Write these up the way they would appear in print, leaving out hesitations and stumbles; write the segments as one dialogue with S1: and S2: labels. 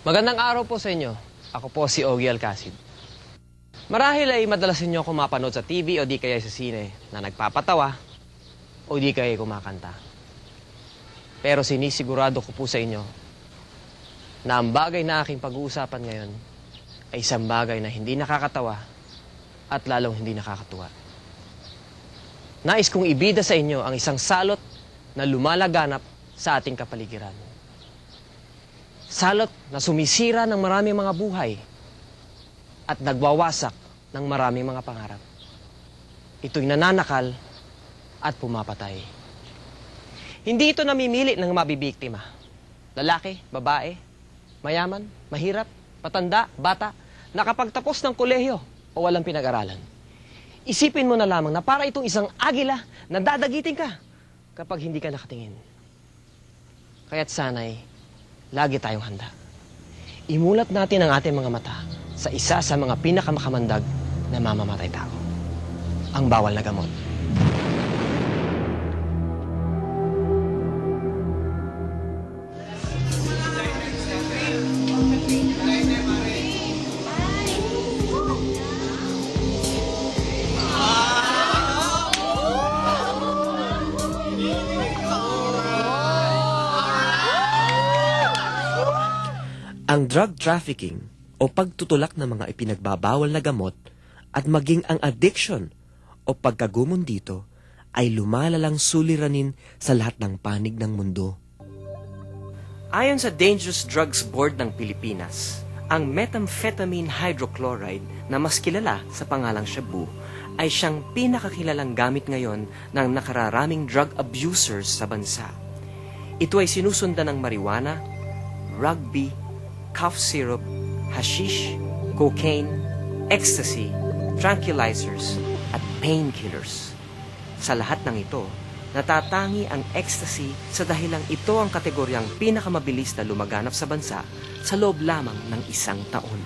S1: Magandang araw po sa inyo. Ako po si Ogie Alcacid. Marahil ay madalas ninyo akong mapanood sa TV o di kaya sa sine na nagpapatawa o di kaya kumakanta. Pero sinisigurado ko po sa inyo na ang bagay na aking pag-uusapan ngayon ay isang bagay na hindi nakakatawa at lalong hindi nakakatuwa. Nais kong ibida sa inyo ang isang salot na lumalaganap sa ating kapaligiran. Salot na sumisira ng maraming mga buhay at nagwawasak ng maraming mga pangarap. Ito'y nananakal at pumapatay. Hindi ito namimili ng mabibiktima. Lalaki, babae, mayaman, mahirap, matanda, bata, nakapagtapos ng kolehiyo o walang pinag-aralan. Isipin mo na lamang na para itong isang agila na dadagitin ka kapag hindi ka nakatingin. Kaya't sana'y lagi tayong handa. Imulat natin ang ating mga mata sa isa sa mga pinakamakamandag na mamamatay tao. Ang bawal na gamot.
S2: Ang drug trafficking o pagtutulak ng mga ipinagbabawal na gamot at maging ang addiction o pagkagumon dito ay lumalalang suliranin sa lahat ng panig ng mundo. Ayon sa Dangerous Drugs Board ng Pilipinas, ang methamphetamine hydrochloride na mas kilala sa pangalang Shabu ay siyang pinakakilalang gamit ngayon ng nakararaming drug abusers sa bansa. Ito ay sinusundan ng marijuana, rugby, cough syrup, hashish, cocaine, ecstasy, tranquilizers, at painkillers. Sa lahat ng ito, natatangi ang ecstasy sa dahilang ito ang kategoryang pinakamabilis na lumaganap sa bansa sa loob lamang ng 1 taon.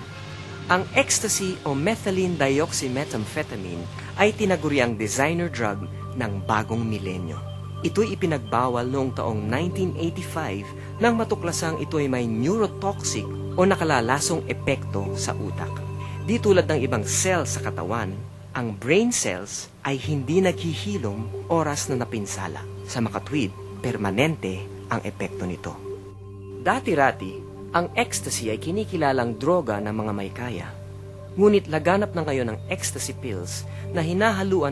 S2: Ang ecstasy o methylene dioxymethamphetamine ay tinaguriang designer drug ng bagong milenyo. Ito'y ipinagbawal noong taong 1985 nang matuklasang ito ay may neurotoxic o nakalalasong epekto sa utak. Di tulad ng ibang cells sa katawan, ang brain cells ay hindi naghihilom oras na napinsala. Sa makatwid, permanente ang epekto nito. Dati-rati, ang ecstasy ay kinikilalang droga ng mga may kaya. Ngunit laganap na ngayon ang ecstasy pills na hinahaluan